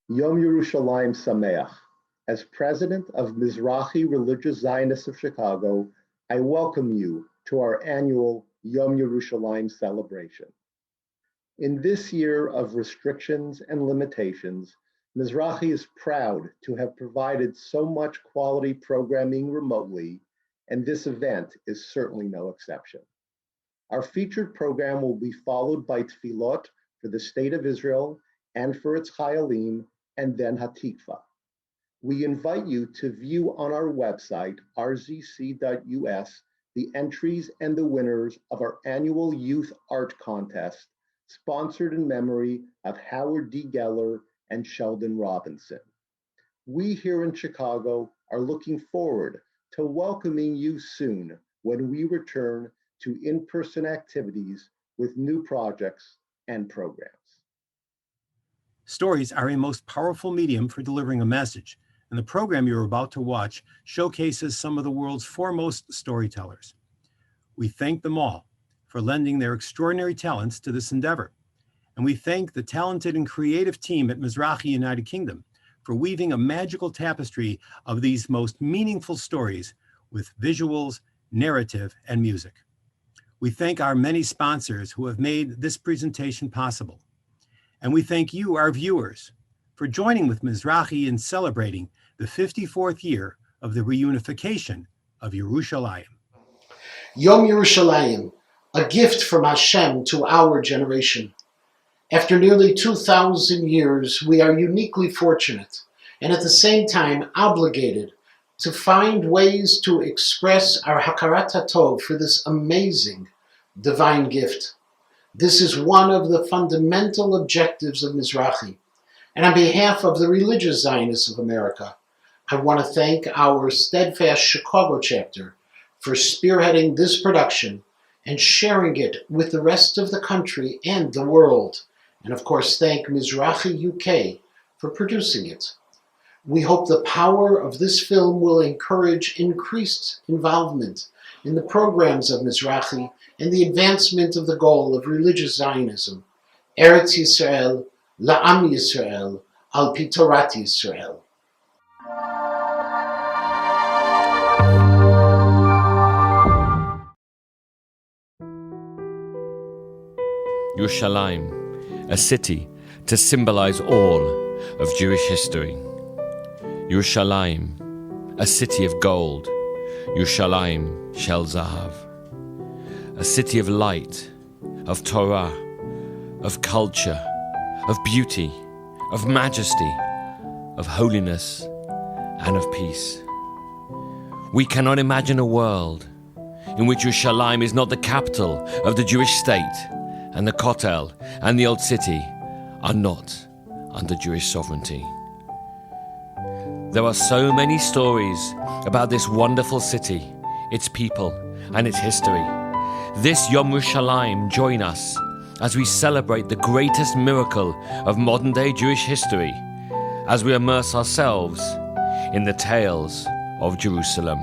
Yom Yerushalayim Sameach. As president of Mizrachi-Religious Zionists of Chicago, I welcome you to our annual Yom Yerushalayim celebration. In this year of restrictions and limitations, Mizrachi is proud to have provided so much quality programming remotely, and this event is certainly no exception. Our featured program will be followed by tefillot for the State of Israel and for its Chayalim, and then Hatikva. We invite you to view on our website, rzc.us, the entries and the winners of our annual Youth Art Contest, sponsored in memory of Howard D. Geller and Sheldon Robinson. We here in Chicago are looking forward to welcoming you soon when we return to in-person activities with new projects and programs. Stories are a most powerful medium for delivering a message, and the program you're about to watch showcases some of the world's foremost storytellers. We thank them all for lending their extraordinary talents to this endeavor. And we thank the talented and creative team at Mizrachi United Kingdom for weaving a magical tapestry of these most meaningful stories with visuals, narrative, and music. We thank our many sponsors who have made this presentation possible. And we thank you, our viewers, for joining with Mizrachi in celebrating the 54th year of the reunification of Yerushalayim. Yom Yerushalayim, a gift from Hashem to our generation. After nearly 2,000 years, we are uniquely fortunate and at the same time obligated to find ways to express our Hakarat HaTov for this amazing divine gift. This is one of the fundamental objectives of Mizrachi. And on behalf of the Religious Zionists of America, I want to thank our steadfast Chicago chapter for spearheading this production and sharing it with the rest of the country and the world. And of course, thank Mizrachi UK for producing it. We hope the power of this film will encourage increased involvement in the programs of Mizrachi and the advancement of the goal of religious Zionism, Eretz Yisrael, La'am Yisrael, Al Pi Torat Yisrael. Yerushalayim, a city to symbolize all of Jewish history. Yerushalayim, a city of gold. Yerushalayim Shel Zahav, a city of light, of Torah, of culture, of beauty, of majesty, of holiness, and of peace. We cannot imagine a world in which Yerushalayim is not the capital of the Jewish state, and the Kotel and the Old City are not under Jewish sovereignty. There are so many stories about this wonderful city, its people, and its history. This Yom Yerushalayim, join us as we celebrate the greatest miracle of modern-day Jewish history, as we immerse ourselves in the tales of Jerusalem.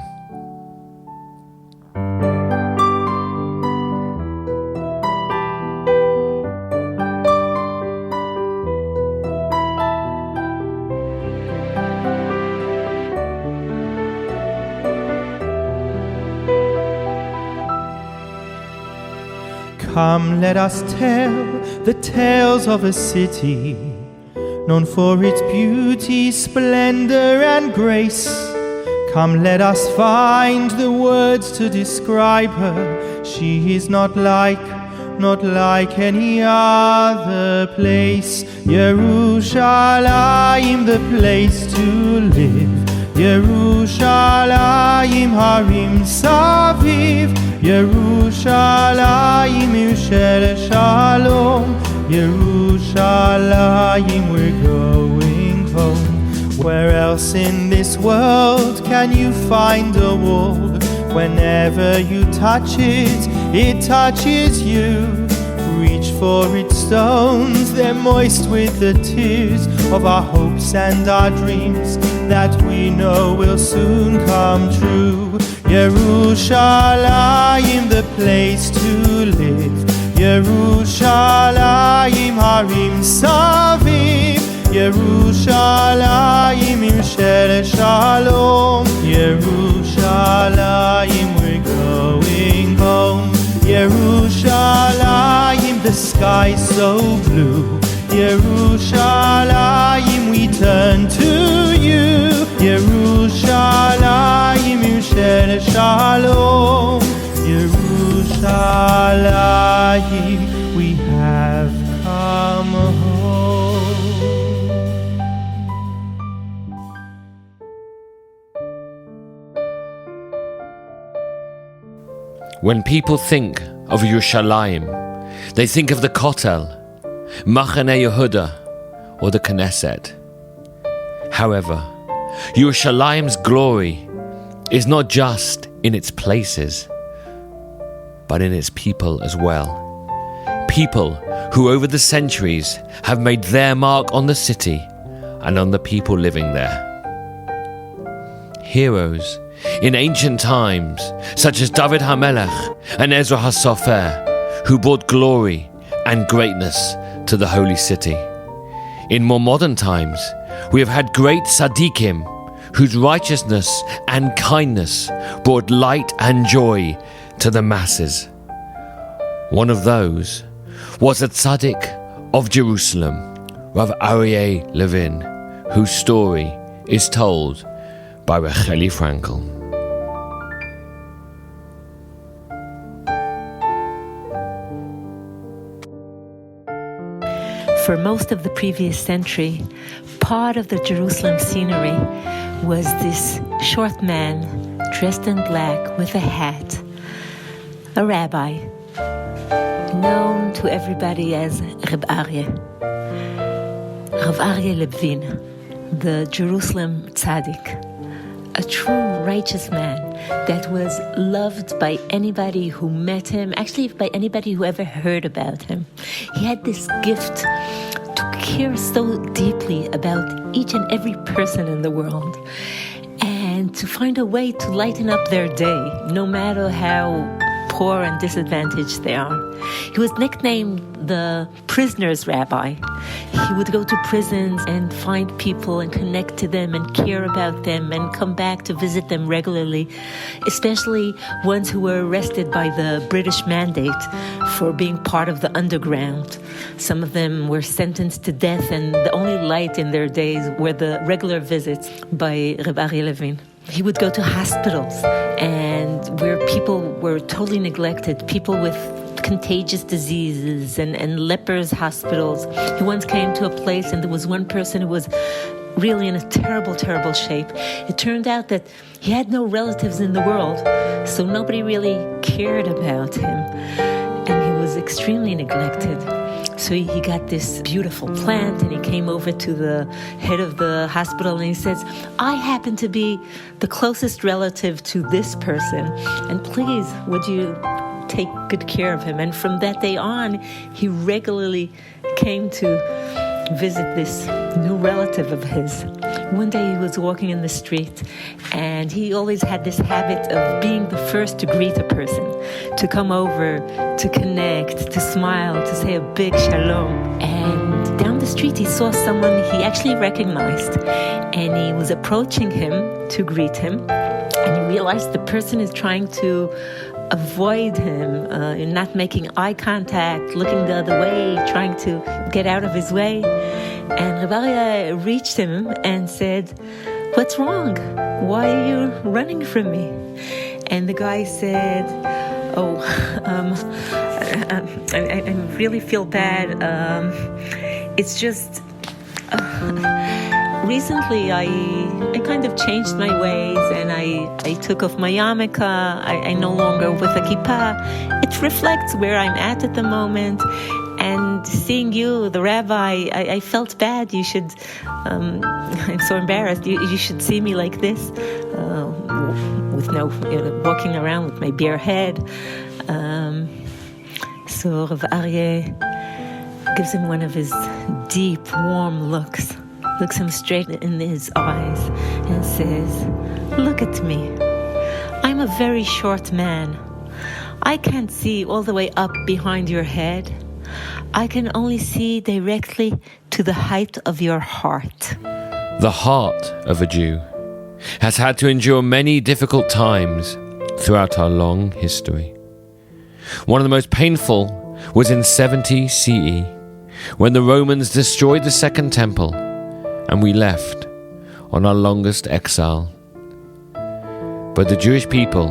Come, let us tell the tales of a city known for its beauty, splendor, and grace. Come, let us find the words to describe her. She is not like any other place. Yerushalayim, the place to live. Yerushalayim, Harim Saviv. Yerushalayim, Yerushalayim Shalom. Yerushalayim, we're going home. Where else in this world can you find a wall? Whenever you touch it, it touches you. Reach for its stones, they're moist with the tears of our hopes and our dreams that we know will soon come true. Yerushalayim, the place to live. Yerushalayim, Harim Saviv. Yerushalayim, sky so blue. Yerushalayim, we turn to you. Yerushalayim, Yusher Shalom. Yerushalayim, we have come home. When people think of Yerushalayim, they think of the Kotel, Machane Yehuda, or the Knesset. However, Yerushalayim's glory is not just in its places, but in its people as well. People who over the centuries have made their mark on the city and on the people living there. Heroes in ancient times, such as David HaMelech and Ezra HaSofer, who brought glory and greatness to the holy city. In more modern times, we have had great tzaddikim, whose righteousness and kindness brought light and joy to the masses. One of those was a tzaddik of Jerusalem, Rav Aryeh Levin, whose story is told by Racheli Frankel. For most of the previous century, part of the Jerusalem scenery was this short man dressed in black with a hat, a rabbi, known to everybody as Rav Aryeh. Rav Aryeh Levin, the Jerusalem tzaddik, a true righteous man that was loved by anybody who met him, actually by anybody who ever heard about him. He had this gift to care so deeply about each and every person in the world and to find a way to lighten up their day, no matter how poor and disadvantaged they are. He was nicknamed the prisoner's rabbi. He would go to prisons and find people and connect to them and care about them and come back to visit them regularly, especially ones who were arrested by the British mandate for being part of the underground. Some of them were sentenced to death, and the only light in their days were the regular visits by Rav Aryeh Levin. He would go to hospitals and where people were totally neglected, people with contagious diseases and lepers hospitals. He once came to a place and there was one person who was really in a terrible, terrible shape. It turned out that he had no relatives in the world, so nobody really cared about him. And he was extremely neglected. So he got this beautiful plant and he came over to the head of the hospital and he says, I happen to be the closest relative to this person, and please, would you take good care of him? And from that day on, he regularly came to visit this new relative of his. One day he was walking in the street and he always had this habit of being the first to greet a person, to come over, to connect, to smile, to say a big shalom. And down the street he saw someone he actually recognized, and he was approaching him to greet him, and he realized the person is trying to avoid him, not making eye contact, looking the other way, trying to get out of his way. And Rav Aryeh reached him and said, what's wrong? Why are you running from me? And the guy said, I really feel bad. It's just... recently, I kind of changed my ways, and I took off my yarmulke. I no longer with a kippah. It reflects where I'm at the moment. And seeing you, the rabbi, I felt bad. You should, I'm so embarrassed. You should see me like this, with no, walking around with my bare head. So Rav Aryeh gives him one of his deep, warm looks. Looks him straight in his eyes and says, look at me. I'm a very short man. I can't see all the way up behind your head. I can only see directly to the height of your heart. The heart of a Jew has had to endure many difficult times throughout our long history. One of the most painful was in 70 CE, when the Romans destroyed the Second Temple, and we left on our longest exile. But the Jewish people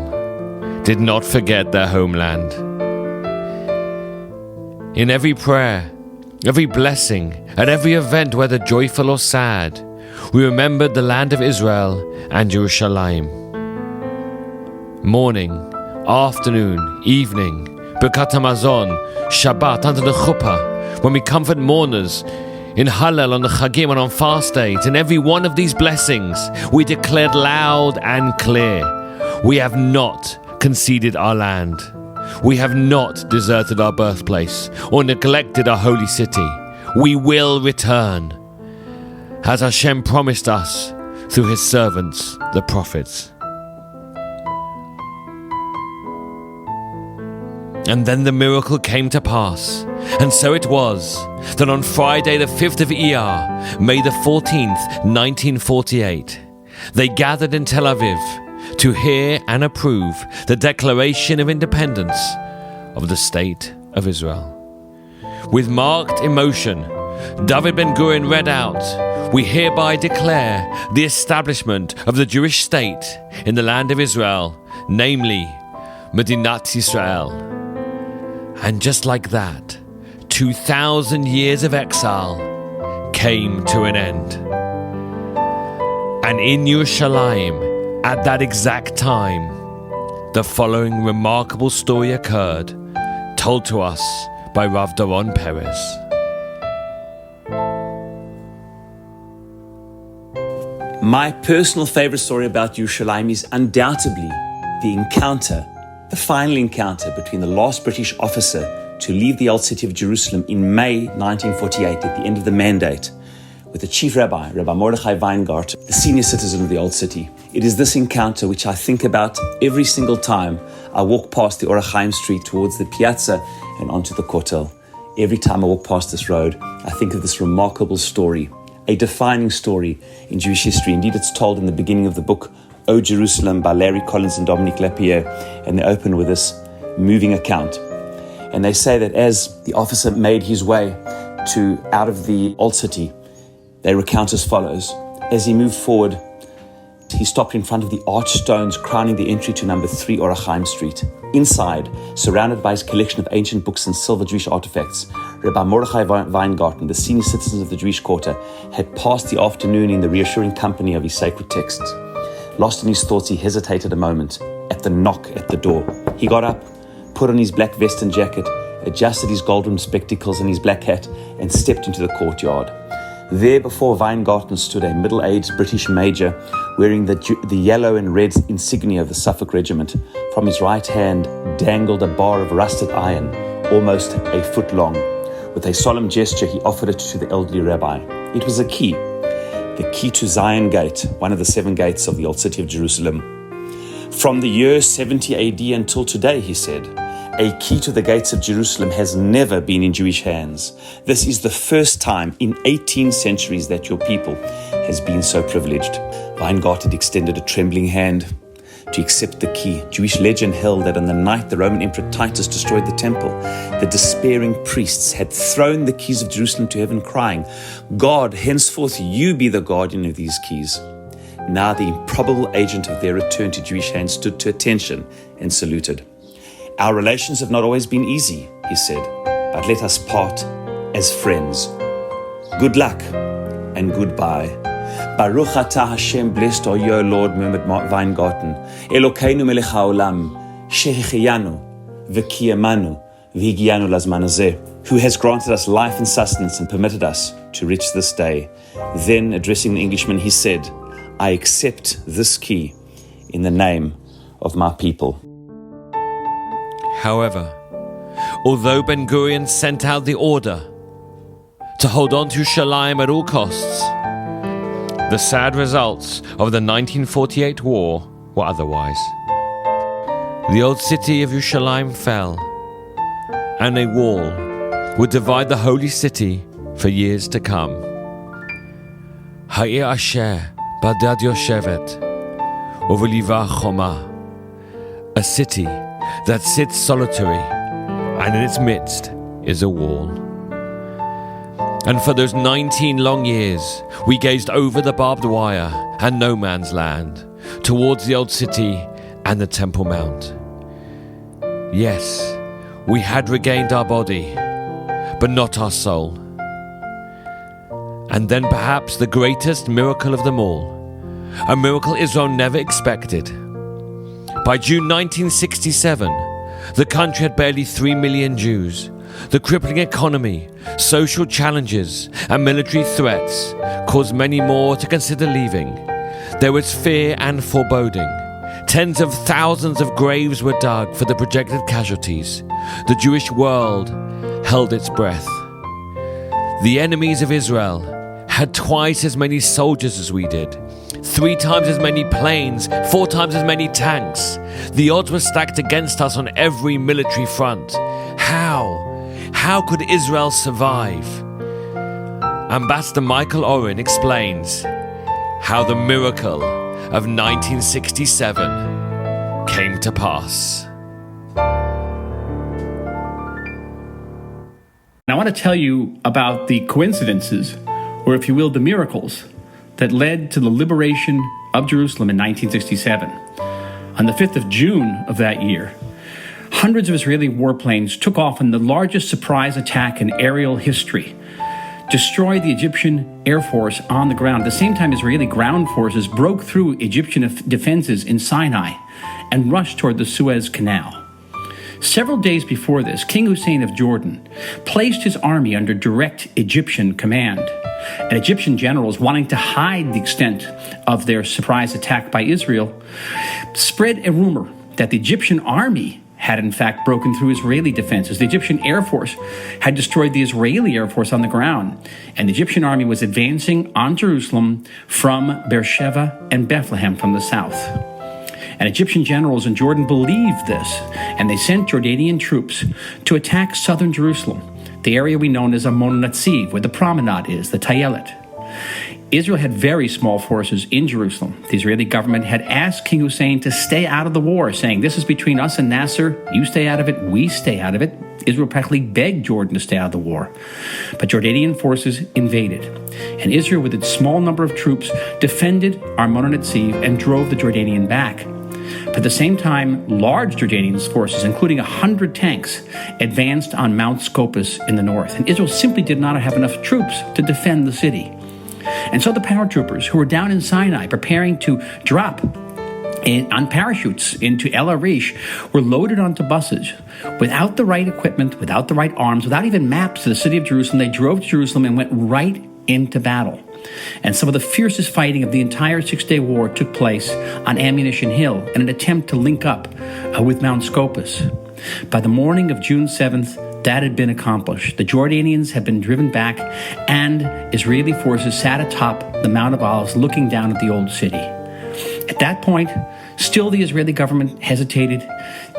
did not forget their homeland. In every prayer, every blessing, at every event, whether joyful or sad, we remembered the land of Israel and Jerusalem. Morning, afternoon, evening, Birkat HaMazon, Shabbat, under the chuppah, when we comfort mourners, in Hallel on the Chagim and on fast days, in every one of these blessings, we declared loud and clear, we have not conceded our land. We have not deserted our birthplace or neglected our holy city. We will return, as Hashem promised us through his servants, the prophets. And then the miracle came to pass, and so it was that on Friday the 5th of Iyar, May the 14th, 1948, they gathered in Tel Aviv to hear and approve the Declaration of Independence of the State of Israel. With marked emotion, David Ben-Gurion read out, "We hereby declare the establishment of the Jewish state in the land of Israel, namely, Medinat Yisrael." And just like that, 2,000 years of exile came to an end. And in Yerushalayim, at that exact time, the following remarkable story occurred, told to us by Rav Doron Perez. My personal favorite story about Yerushalayim is undoubtedly the final encounter between the last British officer to leave the old city of Jerusalem in May 1948 at the end of the mandate, with the chief rabbi, Rabbi Mordechai Weingarten, the senior citizen of the old city. It is this encounter which I think about every single time I walk past the Orach Chaim Street towards the piazza and onto the Kotel. Every time I walk past this road, I think of this remarkable story, a defining story in Jewish history. Indeed, it's told in the beginning of the book, O Jerusalem, by Larry Collins and Dominic Lapierre, and they open with this moving account. And they say that as the officer made his way out of the old city, they recount as follows. As he moved forward, he stopped in front of the arched stones crowning the entry to number 3 Orach Chaim Street. Inside, surrounded by his collection of ancient books and silver Jewish artifacts, Rabbi Mordechai Weingarten, the senior citizen of the Jewish quarter, had passed the afternoon in the reassuring company of his sacred texts. Lost in his thoughts, he hesitated a moment at the knock at the door. He got up, put on his black vest and jacket, adjusted his gold-rimmed spectacles and his black hat, and stepped into the courtyard. There before Weingarten stood a middle-aged British major wearing the yellow and red insignia of the Suffolk Regiment. From his right hand dangled a bar of rusted iron, almost a foot long. With a solemn gesture, he offered it to the elderly rabbi. It was a key, the key to Zion Gate, one of the 7 gates of the old city of Jerusalem. From the year 70 AD until today, he said, a key to the gates of Jerusalem has never been in Jewish hands. This is the first time in 18 centuries that your people has been so privileged. Weingarten extended a trembling hand to accept the key. Jewish legend held that on the night the Roman Emperor Titus destroyed the temple, the despairing priests had thrown the keys of Jerusalem to heaven, crying, "God, henceforth you be the guardian of these keys." Now the improbable agent of their return to Jewish hands stood to attention and saluted. Our relations have not always been easy, he said, but let us part as friends. Good luck and goodbye. Baruch atah Hashem, blessed are you, O Lord, murmured Weingarten. Elokeinu melech haolam, shehecheyanu, v'kiyamanu, v'higianu lazman hazeh, who has granted us life and sustenance and permitted us to reach this day. Then, addressing the Englishman, he said, I accept this key in the name of my people. However, although Ben-Gurion sent out the order to hold on to Yerushalayim at all costs, the sad results of the 1948 war were otherwise. The old city of Yerushalayim fell, and a wall would divide the holy city for years to come. Ha'ir asher b'dad yoshevet uv'liva choma, a city that sits solitary, and in its midst is a wall. And for those 19 long years, we gazed over the barbed wire and no man's land, towards the old city and the Temple Mount. Yes, we had regained our body, but not our soul. And then perhaps the greatest miracle of them all, a miracle Israel never expected. By June 1967, the country had barely 3 million Jews. The crippling economy, social challenges, and military threats caused many more to consider leaving. There was fear and foreboding. Tens of thousands of graves were dug for the projected casualties. The Jewish world held its breath. The enemies of Israel had twice as many soldiers as we did, 3 times as many planes, 4 times as many tanks. The odds were stacked against us on every military front. How could Israel survive? Ambassador Michael Oren explains how the miracle of 1967 came to pass. I want to tell you about the coincidences, or if you will, the miracles, that led to the liberation of Jerusalem in 1967. On the 5th of June of that year, hundreds of Israeli warplanes took off in the largest surprise attack in aerial history, destroyed the Egyptian Air Force on the ground. At the same time, Israeli ground forces broke through Egyptian defenses in Sinai and rushed toward the Suez Canal. Several days before this, King Hussein of Jordan placed his army under direct Egyptian command. And Egyptian generals, wanting to hide the extent of their surprise attack by Israel, spread a rumor that the Egyptian army had in fact broken through Israeli defenses. The Egyptian Air Force had destroyed the Israeli Air Force on the ground, and the Egyptian army was advancing on Jerusalem from Beersheba and Bethlehem from the south. And Egyptian generals in Jordan believed this, and they sent Jordanian troops to attack southern Jerusalem, the area we know as Amon Natziv, where the promenade is, the Tayelet. Israel had very small forces in Jerusalem. The Israeli government had asked King Hussein to stay out of the war, saying, "This is between us and Nasser. You stay out of it, we stay out of it." Israel practically begged Jordan to stay out of the war. But Jordanian forces invaded, and Israel, with its small number of troops, defended Armon Natziv and drove the Jordanian back. But at the same time, large Jordanian forces, including 100 tanks, advanced on Mount Scopus in the north. And Israel simply did not have enough troops to defend the city. And so the paratroopers who were down in Sinai preparing to drop on parachutes into El Arish were loaded onto buses without the right equipment, without the right arms, without even maps to the city of Jerusalem. They drove to Jerusalem and went right into battle. And some of the fiercest fighting of the entire 6-day war took place on Ammunition Hill in an attempt to link up with Mount Scopus. By the morning of June 7th, that had been accomplished. The Jordanians had been driven back, and Israeli forces sat atop the Mount of Olives looking down at the old city. At that point, still the Israeli government hesitated,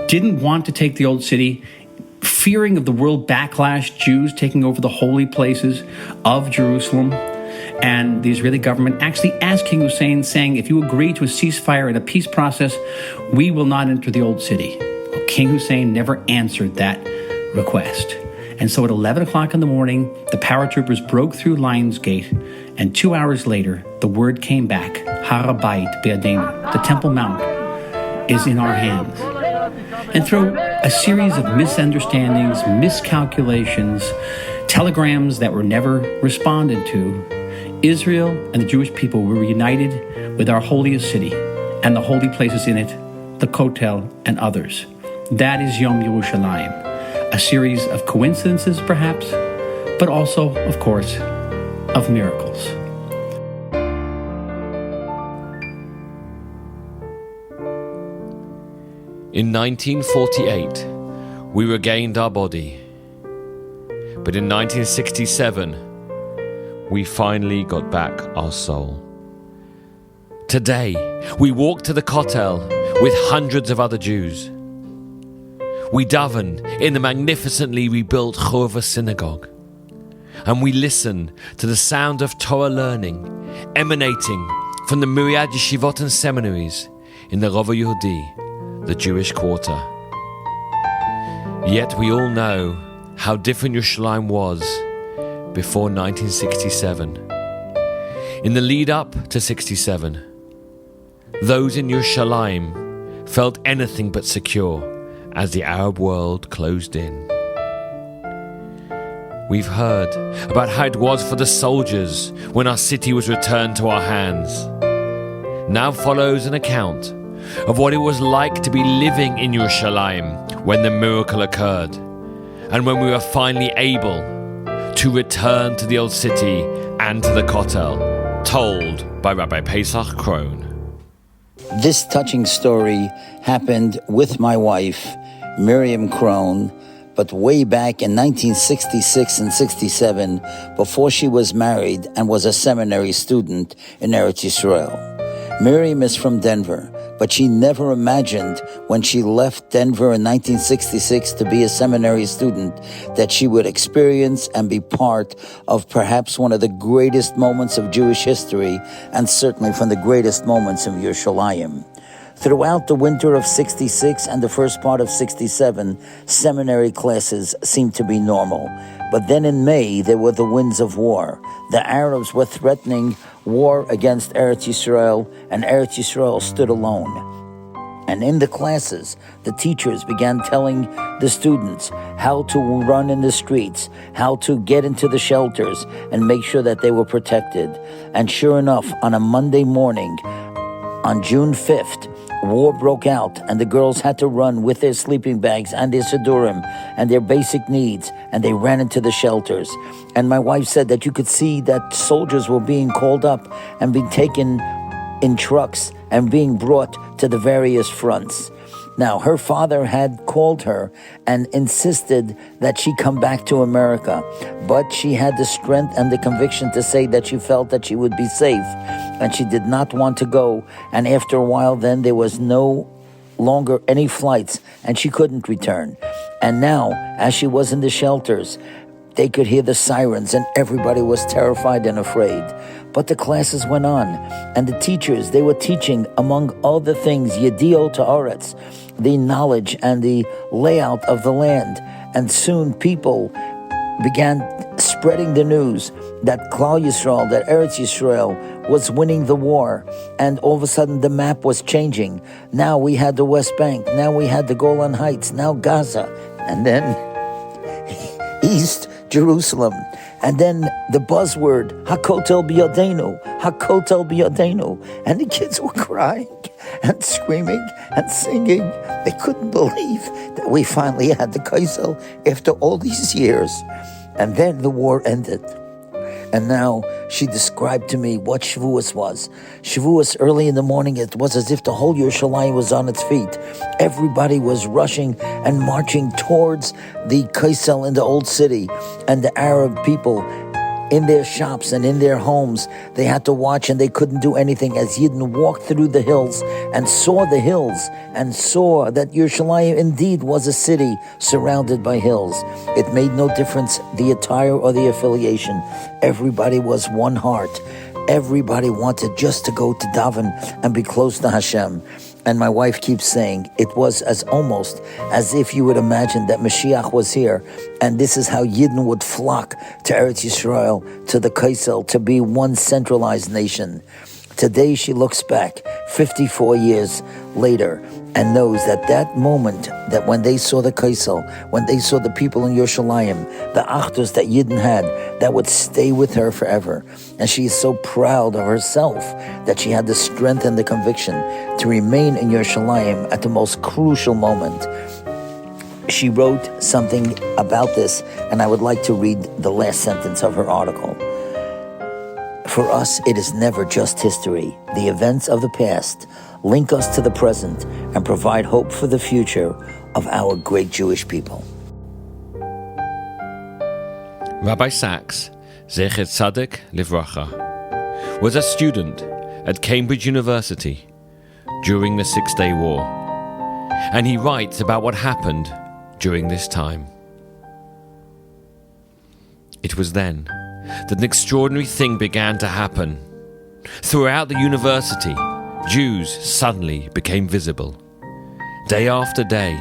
didn't want to take the old city, fearing of the world backlash, Jews taking over the holy places of Jerusalem. And the Israeli government actually asked King Hussein, saying, "If you agree to a ceasefire and a peace process, we will not enter the old city." Well, King Hussein never answered that request. And so at 11 o'clock in the morning, the paratroopers broke through Lions Gate, and 2 hours later, the word came back, Har HaBayit Be'adenu, the Temple Mount is in our hands. And through a series of misunderstandings, miscalculations, telegrams that were never responded to, Israel and the Jewish people were reunited with our holiest city and the holy places in it, the Kotel and others. That is Yom Yerushalayim, a series of coincidences perhaps, but also, of course, of miracles. In 1948, we regained our body. But in 1967, we finally got back our soul. Today, we walk to the Kotel with hundreds of other Jews. We daven in the magnificently rebuilt Chorva synagogue. And we listen to the sound of Torah learning emanating from the myriad yeshivot and seminaries in the Rova Yehudi, the Jewish quarter. Yet we all know how different Yerushalayim was before 1967. In the lead up to 67, those in Yerushalayim felt anything but secure as the Arab world closed in. We've heard about how it was for the soldiers when our city was returned to our hands. Now follows an account of what it was like to be living in Yerushalayim when the miracle occurred, and when we were finally able to return to the old city and to the Kotel, told by Rabbi Pesach Krohn. This touching story happened with my wife, Miriam Krohn, but way back in 1966 and 67, before she was married and was a seminary student in Eretz Yisrael. Miriam is from Denver, but she never imagined when she left Denver in 1966 to be a seminary student that she would experience and be part of perhaps one of the greatest moments of Jewish history, and certainly from the greatest moments of Yerushalayim. Throughout the winter of 66 and the first part of 67, seminary classes seemed to be normal. But then in May, there were the winds of war. The Arabs were threatening war against Eretz Yisrael, and Eretz Yisrael stood alone. And in the classes, the teachers began telling the students how to run in the streets, how to get into the shelters, and make sure that they were protected. And sure enough, on a Monday morning, on June 5th, war broke out, and the girls had to run with their sleeping bags and their sidurim and their basic needs, and they ran into the shelters. And my wife said that you could see that soldiers were being called up and being taken in trucks and being brought to the various fronts. Now, her father had called her and insisted that she come back to America, but she had the strength and the conviction to say that she felt that she would be safe, and she did not want to go. And after a while, then there was no longer any flights, and she couldn't return. And now, as she was in the shelters, they could hear the sirens, and everybody was terrified and afraid. But the classes went on, and the teachers, they were teaching, among other things, Yediot Haaretz, the knowledge and the layout of the land. And soon people began spreading the news that Klal Yisrael, that Eretz Yisrael was winning the war. And all of a sudden the map was changing. Now we had the West Bank, now we had the Golan Heights, now Gaza, and then East Jerusalem. And then the buzzword, HaKotel B'Yodenu, HaKotel B'Yodenu. And the kids were crying and screaming and singing. They couldn't believe that we finally had the Kaisel after all these years. And then the war ended. And now she described to me what Shavuos was. Shavuos, early in the morning, it was as if the whole Yerushalayim was on its feet. Everybody was rushing and marching towards the Kaisel in the old city. And the Arab people in their shops and in their homes, they had to watch, and they couldn't do anything as Yidden walked through the hills and saw the hills and saw that Yerushalayim indeed was a city surrounded by hills. It made no difference the attire or the affiliation. Everybody was one heart. Everybody wanted just to go to daven and be close to Hashem. And my wife keeps saying it was as almost as if you would imagine that Mashiach was here, and this is how Yidden would flock to Eretz Yisrael, to the Kaisel, to be one centralized nation. Today she looks back 54 years later and knows that that moment, that when they saw the Kaisel, when they saw the people in Yerushalayim, the achdus that Yidden had, that would stay with her forever. And she is so proud of herself that she had the strength and the conviction to remain in Yerushalayim at the most crucial moment. She wrote something about this, and I would like to read the last sentence of her article. For us, it is never just history. The events of the past link us to the present and provide hope for the future of our great Jewish people. Rabbi Sachs, Zecher Tzaddik Livracha, was a student at Cambridge University during the Six-Day War, and he writes about what happened during this time. It was then that an extraordinary thing began to happen. Throughout the university, Jews suddenly became visible. Day after day,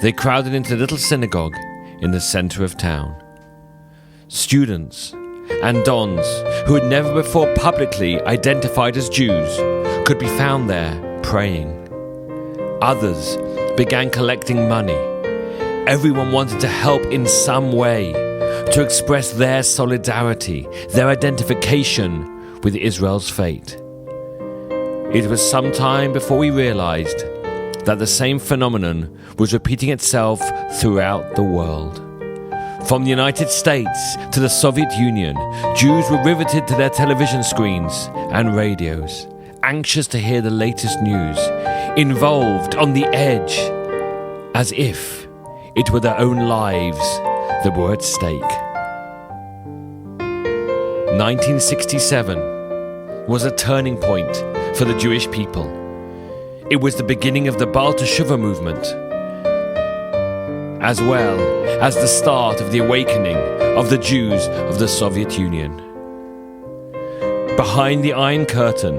they crowded into the little synagogue in the center of town. Students and dons who had never before publicly identified as Jews could be found there praying. Others began collecting money. Everyone wanted to help in some way, to express their solidarity, their identification with Israel's fate. It was some time before we realized that the same phenomenon was repeating itself throughout the world. From the United States to the Soviet Union, Jews were riveted to their television screens and radios, anxious to hear the latest news, involved on the edge, as if it were their own lives that were at stake. 1967 was a turning point for the Jewish people. It was the beginning of the Baal Teshuvah movement, as well as the start of the awakening of the Jews of the Soviet Union. Behind the Iron Curtain,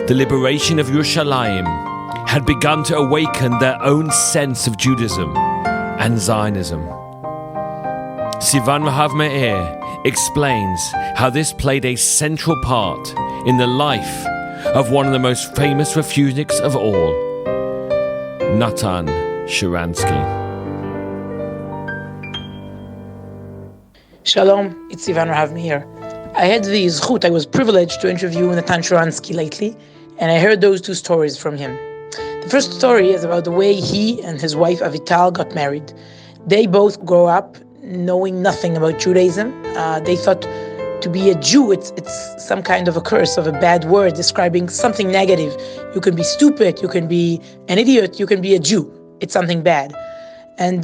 the liberation of Yerushalayim had begun to awaken their own sense of Judaism and Zionism. Sivan Rahav Meir explains how this played a central part in the life of one of the most famous refuseniks of all, Natan Sharansky. Shalom, it's Sivan Rahav Meir. I had the zchut, I was privileged to interview Natan Sharansky lately, and I heard those two stories from him. The first story is about the way he and his wife Avital got married. They both grew up knowing nothing about Judaism. They thought to be a Jew, it's some kind of a curse, of a bad word describing something negative. You can be stupid, you can be an idiot, you can be a Jew. It's something bad. And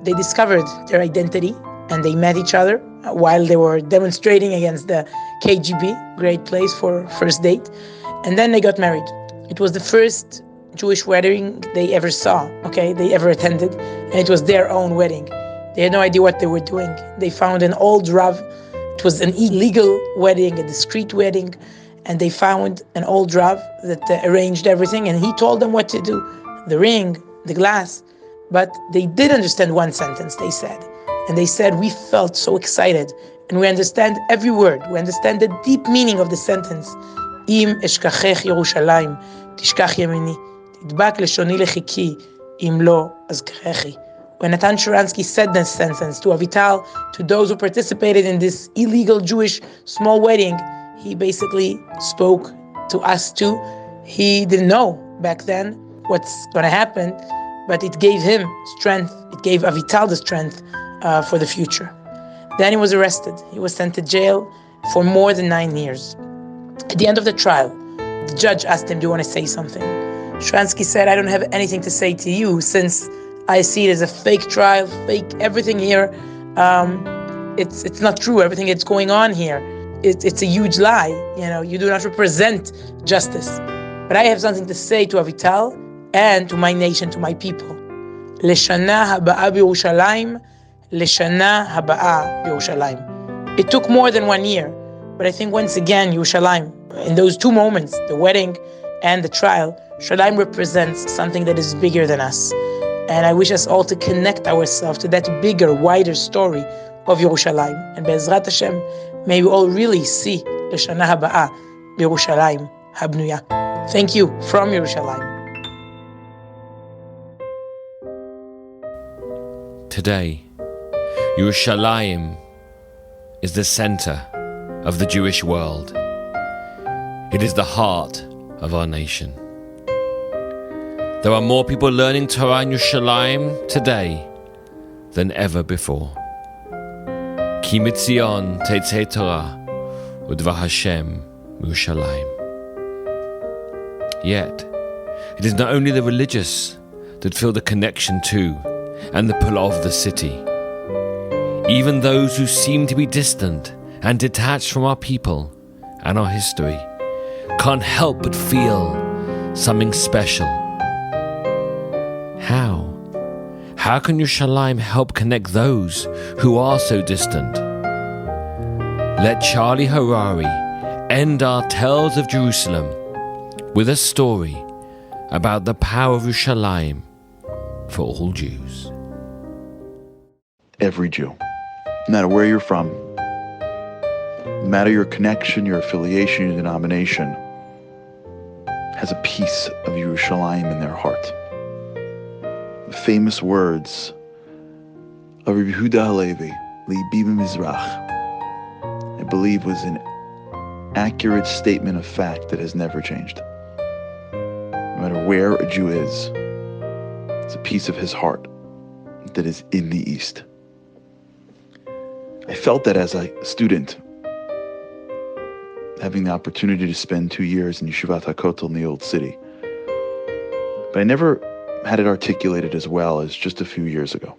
they discovered their identity, and they met each other while they were demonstrating against the KGB, great place for first date. And then they got married. It was the first Jewish wedding they ever saw, they ever attended, and it was their own wedding. They had no idea what they were doing. They found an old Rav. It was an illegal wedding, a discreet wedding, and they found an old Rav that arranged everything, and he told them what to do, the ring, the glass. But they did understand one sentence, they said. And they said, we felt so excited, and we understand every word. We understand the deep meaning of the sentence. Im eshkachech Yerushalayim, tishkach yemini, tidbak leshoni lechiki, im lo azkarechi. When Natan Sharansky said this sentence to Avital, to those who participated in this illegal Jewish small wedding, he basically spoke to us too. He didn't know back then what's going to happen, but it gave him strength. It gave Avital the strength for the future. Then he was arrested. He was sent to jail for more than 9 years. At the end of the trial, the judge asked him, do you want to say something? Sharansky said, I don't have anything to say to you since I see it as a fake trial, fake everything here. It's not true. Everything that's going on here, it's a huge lie. You do not represent justice. But I have something to say to Avital and to my nation, to my people. Leshana haba'a b'Yerushalayim, Leshana haba'a b'Yerushalayim. It took more than 1 year, but I think once again, Yerushalayim, in those two moments, the wedding and the trial, Yerushalayim represents something that is bigger than us. And I wish us all to connect ourselves to that bigger, wider story of Yerushalayim. And Be'ezrat Hashem, may we all really see Leshana haba'a b'Yerushalayim habnuya. Thank you from Yerushalayim. Today, Yerushalayim is the center of the Jewish world. It is the heart of our nation. There are more people learning Torah in Yerushalayim today than ever before. Ki mitzion tetzei Torah udvar Hashem Yerushalayim. Yet, it is not only the religious that feel the connection to and the pull of the city. Even those who seem to be distant and detached from our people and our history can't help but feel something special. How? How can Yerushalayim help connect those who are so distant? Let Charlie Harari end our Tales of Jerusalem with a story about the power of Yerushalayim for all Jews. every Jew, no matter where you're from, no matter your connection, your affiliation, your denomination, has a piece of Yerushalayim in their heart. The famous words of Rabbi Yehuda Halevi, Libi Mizrach, I believe was an accurate statement of fact that has never changed. No matter where a Jew is, it's a piece of his heart that is in the East. I felt that as a student, having the opportunity to spend 2 years in Yeshivat HaKotel in the Old City. But I never had it articulated as well as just a few years ago.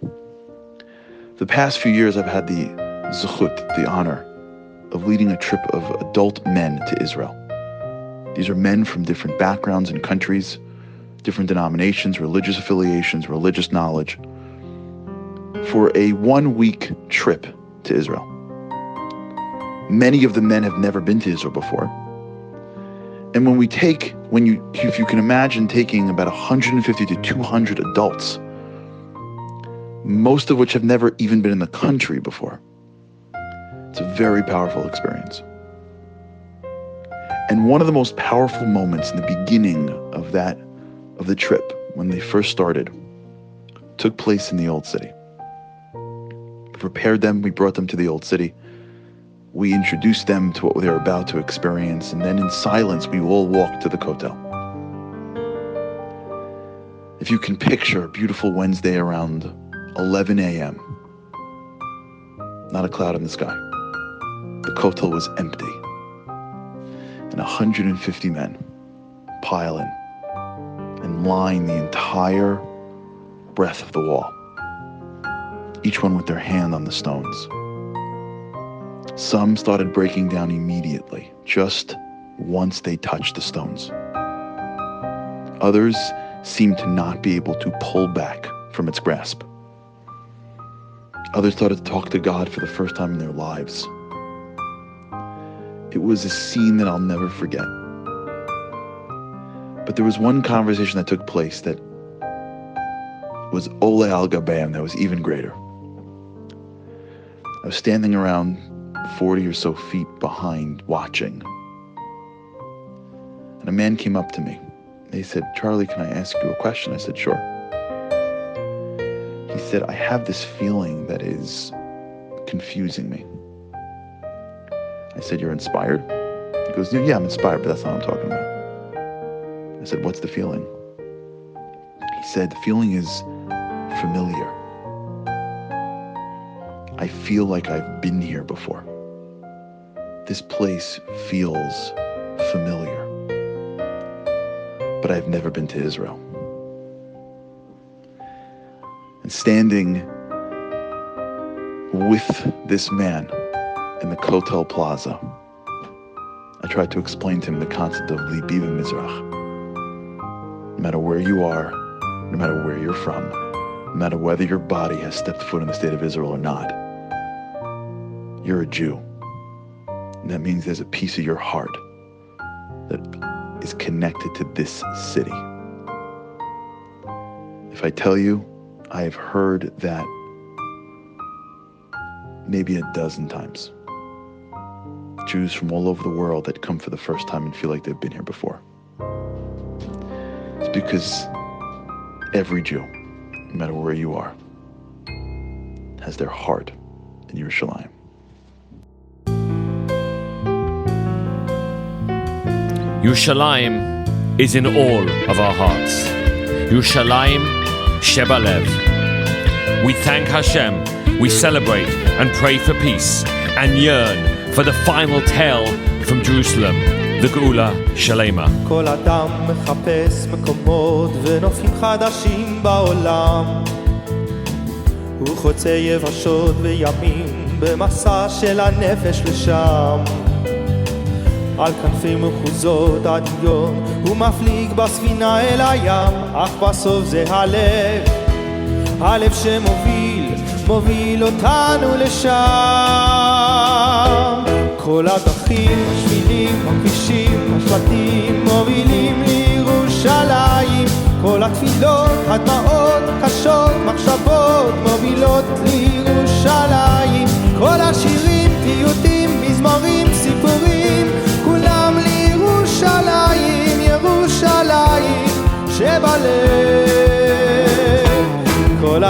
The past few years, I've had the zechut, the honor, of leading a trip of adult men to Israel. These are men from different backgrounds and countries, different denominations, religious affiliations, religious knowledge, for a 1-week trip to Israel. Many of the men have never been to Israel before. And if you can imagine taking about 150 to 200 adults, most of which have never even been in the country before, it's a very powerful experience. And one of the most powerful moments in the beginning of the trip, when they first started, took place in the Old City. We prepared them, we brought them to the Old City. We introduced them to what they were about to experience, and then in silence, we all walked to the Kotel. If you can picture a beautiful Wednesday around 11 a.m., not a cloud in the sky. The Kotel was empty, and 150 men pile in and line the entire breadth of the wall, each one with their hand on the stones. Some started breaking down immediately, just once they touched the stones. Others seemed to not be able to pull back from its grasp. Others started to talk to God for the first time in their lives. It was a scene that I'll never forget. But there was one conversation that took place that was Ole al Gabeim, that was even greater. I was standing around 40 or so feet behind, watching. And a man came up to me. He said, "Charlie, can I ask you a question?" I said, "Sure." He said, "I have this feeling that is confusing me." I said, "You're inspired?" He goes, "Yeah, I'm inspired, but that's not what I'm talking about." I said, "What's the feeling?" He said, "The feeling is familiar. I feel like I've been here before. This place feels familiar. But I've never been to Israel." And standing with this man in the Kotel Plaza, I tried to explain to him the concept of Libi Mizrach. No matter where you are, no matter where you're from, no matter whether your body has stepped foot in the state of Israel or not, you're a Jew. And that means there's a piece of your heart that is connected to this city. If I tell you, I have heard that maybe a dozen times. Jews from all over the world that come for the first time and feel like they've been here before. It's because every Jew, no matter where you are, has their heart in Yerushalayim. Yerushalayim is in all of our hearts. Yerushalayim Shebalev. We thank Hashem, we celebrate and pray for peace, and yearn for the final tale from Jerusalem, the Geula Shalema. כל אדם מחפש מקומות ונופים חדשים בעולם. הוא חוצה יבשות וימים במסע של הנפש לשם. על כנפי מחוזות עדיון הוא מפליג בספינה אל הים, אך בסוף זה הלב שמוביל אותנו לשם. כל הדרכים, השבילים, הכבישים, השלטים מובילים לירושלים. כל התפילות, הדמעות, קשות, מחשבות מובילות לירושלים.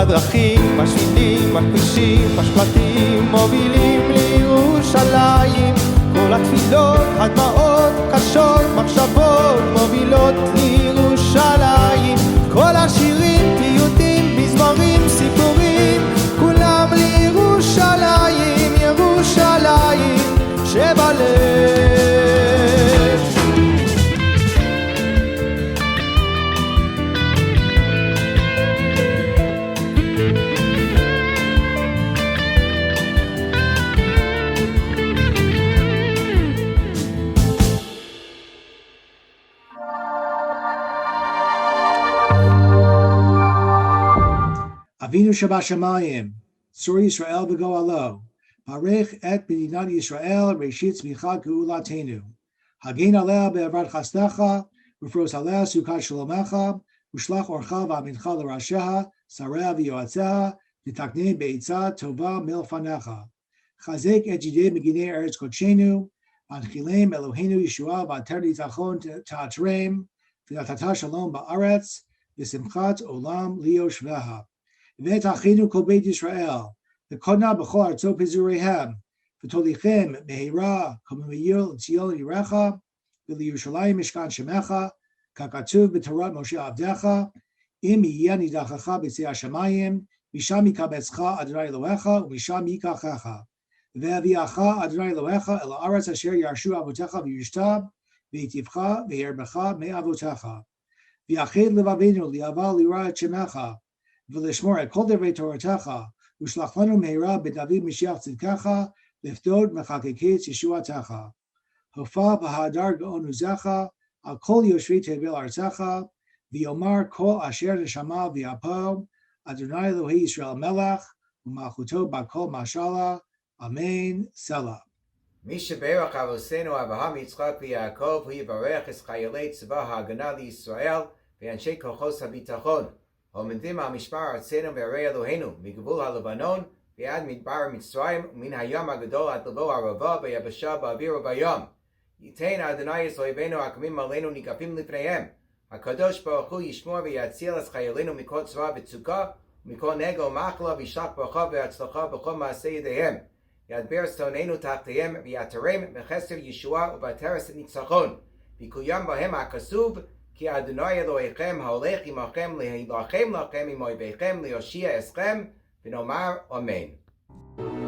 בדרכים, בשבילים, בכבישים, בשבטים, מובילים לירושלים. כל התפילות, הדמעות, קשות, מחשבות, מובילות לירושלים. כל השירים, פיוטים, מזמורים, סיפורים, כולם לירושלים, ירושלים שבלב. Avinu Shabashamayim, Sur Yisrael v'go'alo, Parech et B'dinat Yisrael, Reshit Tzmicha Ge'ulatenu, Hagin alea be'avad chasdecha, Ufros alea sukat shalomecha, Ushlach orcha v'amincha l'rasheha, Sareh v'yoatzeha, V'taknei be'itza tova milfanecha, Chazek et jidei meginei eretz kodshenu, Anchilem Eloheinu Yeshua v'ater nitachon ta'atrem, V'natata shalom ba'aretz, V'simchat olam liyoshveha. V'etachinu kol beit Yisrael, v'kodna b'chol artzot pezureihem, v'tolichem mehira kol me'yil tzion yirecha, v'liyushalayim mishkan shemecha, kakatuv b'torat Moshe avdecha, im yiyeh nidachacha b'tzei hashamayim, misham yikabetzcha Adonai Elohecha, u'misham yikachecha. V'aviacha Adonai Elohecha el haaretz asher yarshu avotecha v'yishtab, v'yitivcha v'yerbecha me'avotecha. V'yachid levavenu li'ava li'ra et shemecha, ולשמור את כל דברי תורתך, ושלח לנו מהרה בדוד משיח צדקך, לפדות מחקקי ישועתך. הופע בהדר גאון עוזך, על כל יושבי תבל ארצך, ויאמר כל אשר נשמה ויפו, אדוני אלוהי ישראל מלך, ומלכותו בכל משלה, אמן, סלה. מי שברך אבותינו אברהם, יצחק ויעקב, הוא יברך את חיילי צבא ההגנה לישראל, ואנשי כוחות הביטחון. העומדים על משמר ארצנו וערי אלוהינו, מגבול הלבנון ועד מדבר מצרים, ומן הים הגדול עד לבוא הערבה, ביבשה, באוויר ובים. ייתן אדוני את אויבינו הקמים עלינו ניגפים לפניהם. הקדוש ברוך הוא ישמור ויציל את חיילינו מכל צרה וצוקה, ומכל נגע ומחלה, וישלח ברכה והצלחה בכל מעשה ידיהם. ידבר שונאינו תחתיהם, ויעטרם בחסר ישועה ובעטרת ניצחון. ויקוים בהם הכתוב, כי אדוני אלוהיכם ההולך עמכם להילחם לכם עם אויביכם, להושיע אתכם, ונאמר אמן.